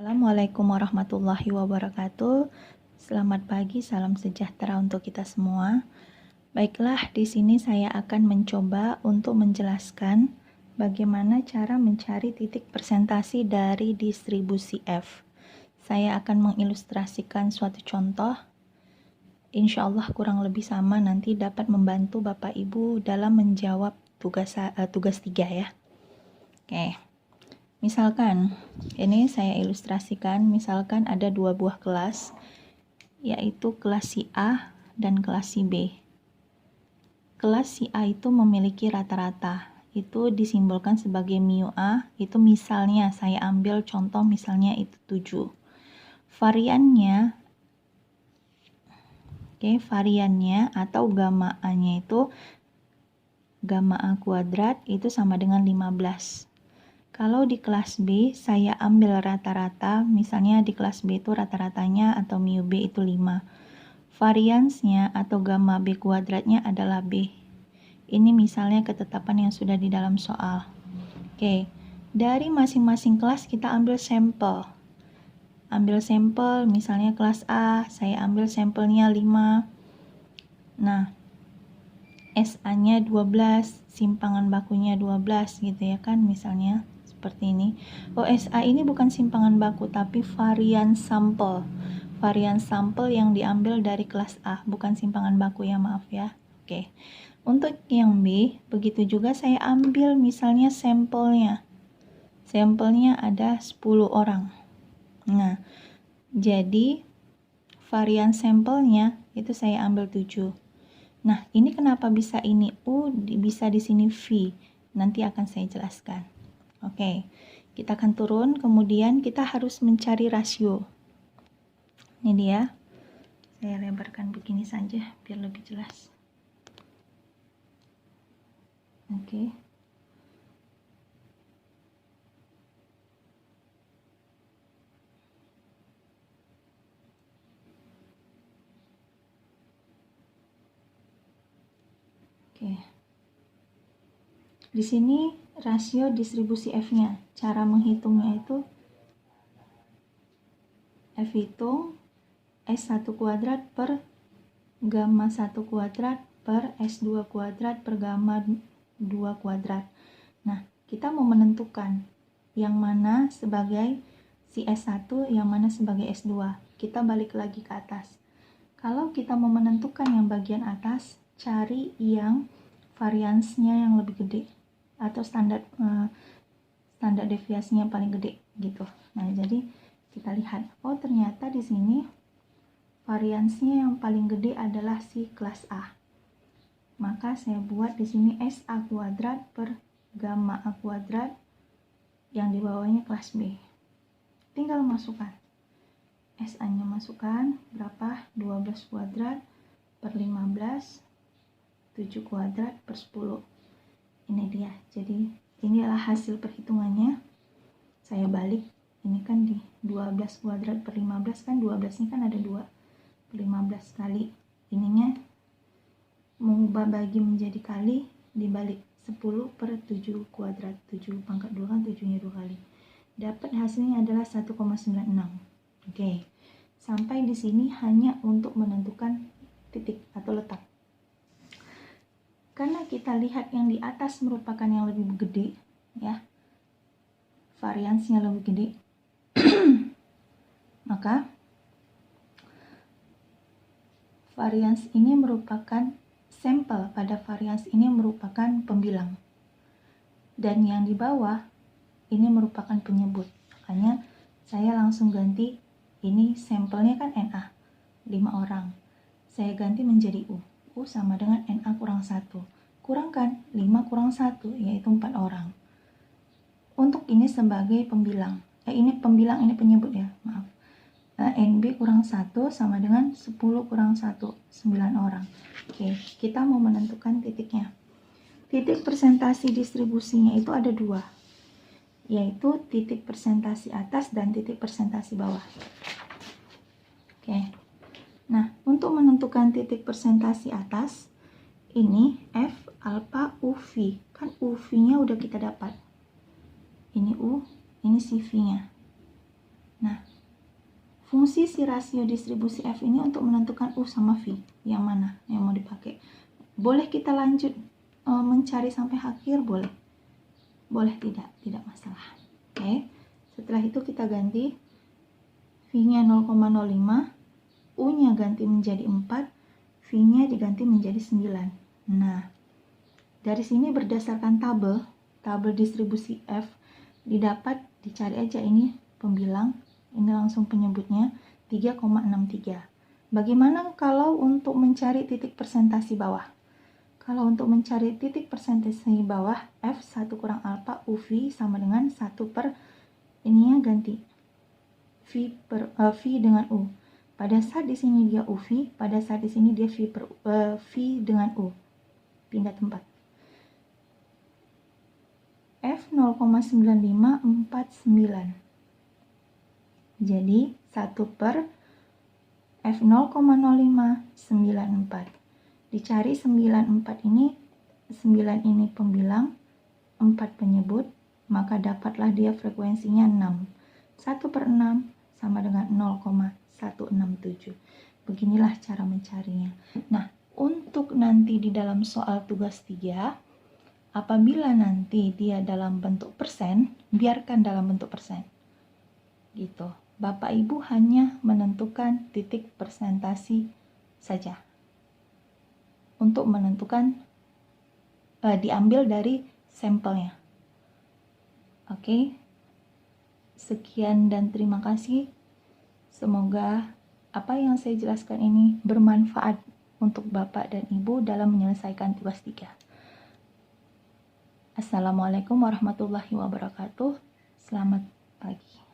Assalamualaikum warahmatullahi wabarakatuh. Selamat pagi, salam sejahtera untuk kita semua. Baiklah, di sini saya akan mencoba untuk menjelaskan bagaimana cara mencari titik presentasi dari distribusi F. Saya akan mengilustrasikan suatu contoh. Insya Allah kurang lebih sama, nanti dapat membantu Bapak Ibu dalam menjawab tugas 3 ya. Oke. Misalkan, ini saya ilustrasikan, misalkan ada dua buah kelas, yaitu kelas si A dan kelas si B. Kelas si A itu memiliki rata-rata, itu disimbolkan sebagai mu A, itu misalnya, saya ambil contoh misalnya itu 7. Variannya, variannya atau gamma A-nya itu, gamma A kuadrat itu sama dengan 15. Kalau di kelas B, saya ambil rata-rata, misalnya di kelas B itu rata-ratanya atau mu B itu 5. Variansnya atau gamma B kuadratnya adalah B. Ini misalnya ketetapan yang sudah di dalam soal. Oke, dari masing-masing kelas kita ambil sampel. Ambil sampel, misalnya kelas A, saya ambil sampelnya 5. Nah, SA-nya 12, simpangan bakunya 12 gitu ya kan, misalnya. Seperti ini. OSA ini bukan simpangan baku tapi varian sampel. Varian sampel yang diambil dari kelas A, bukan simpangan baku ya, maaf ya. Oke. Untuk yang B, begitu juga saya ambil misalnya sampelnya. Sampelnya ada 10 orang. Nah, jadi varian sampelnya itu saya ambil 7. Nah, ini kenapa bisa ini U, bisa di sini V. Nanti akan saya jelaskan. Oke, kita akan turun, kemudian kita harus mencari rasio. Ini dia, saya lebarkan begini saja biar lebih jelas. Oke. Oke. Di sini rasio distribusi F-nya. Cara menghitungnya itu F hitung S1 kuadrat per gamma 1 kuadrat per S2 kuadrat per gamma 2 kuadrat. Nah, kita mau menentukan yang mana sebagai si S1, yang mana sebagai S2. Kita balik lagi ke atas. Kalau kita mau menentukan yang bagian atas, cari yang variansnya yang lebih gede atau standar deviasinya yang paling gede gitu. Nah, jadi kita lihat, oh ternyata di sini variansnya yang paling gede adalah si kelas A. Maka saya buat di sini SA kuadrat per gamma A kuadrat, yang di bawahnya kelas B. Tinggal masukkan. SA-nya masukkan berapa? 12 kuadrat per 15, 7 kuadrat per 10. Ini dia. Jadi ini adalah hasil perhitungannya. Saya balik. Ini kan di 12 kuadrat per 15 kan 12 ini kan ada 2 per 15 kali. Ininya mengubah bagi menjadi kali, dibalik 10 per 7 kuadrat. 7 pangkat 2 kan 7-nya 2 kali. Dapat hasilnya adalah 1,96. Oke. Sampai di sini hanya untuk menentukan titik atau letak. Karena kita lihat yang di atas merupakan yang lebih gede, ya, variansnya lebih gede, maka varians ini merupakan sampel pada varians ini merupakan pembilang. Dan yang di bawah ini merupakan penyebut. Makanya saya langsung ganti, ini sampelnya kan NA, 5 orang. Saya ganti menjadi U. U sama dengan NA kurang 1. Kurangkan 5 kurang 1, yaitu 4 orang. Untuk ini sebagai pembilang. Ini pembilang, ini penyebut ya, maaf. NB kurang 1 sama dengan 10 kurang 1, 9 orang. Oke, kita mau menentukan titiknya. Titik presentasi distribusinya itu ada 2, yaitu titik presentasi atas dan titik presentasi bawah. Oke. Nah, untuk menentukan titik presentasi atas, ini F alpha UV. Kan UV-nya udah kita dapat. Ini U, ini si V-nya. Nah, fungsi si rasio distribusi F ini untuk menentukan U sama V. Yang mana yang mau dipakai? Boleh kita lanjut mencari sampai akhir? Boleh. Boleh tidak? Tidak masalah. Oke. Setelah itu kita ganti V-nya 0,05, U-nya ganti menjadi 4, V-nya diganti menjadi 9. Nah, dari sini berdasarkan tabel distribusi F, didapat, dicari aja ini pembilang, ini langsung penyebutnya 3,63. Bagaimana kalau untuk mencari titik persentase bawah? Kalau untuk mencari titik persentase bawah, F1 kurang alfa UV sama dengan 1 per, ininya ganti V dengan U. Pada saat di sini dia UV, pada saat di sini dia V dengan U. Pindah tempat. F 0,9549. Jadi 1 per F 0,0594. Dicari 94 ini, 9 ini pembilang, 4 penyebut, maka dapatlah dia frekuensinya 6. 1 per 6 sama dengan 0,167. Beginilah cara mencarinya. Nah, untuk nanti di dalam soal tugas 3, apabila nanti dia dalam bentuk persen, biarkan dalam bentuk persen. Gitu. Bapak Ibu hanya menentukan titik persentase saja. Untuk menentukan diambil dari sampelnya. Oke. Sekian dan terima kasih. Semoga apa yang saya jelaskan ini bermanfaat untuk Bapak dan Ibu dalam menyelesaikan tugas 3. Assalamualaikum warahmatullahi wabarakatuh. Selamat pagi.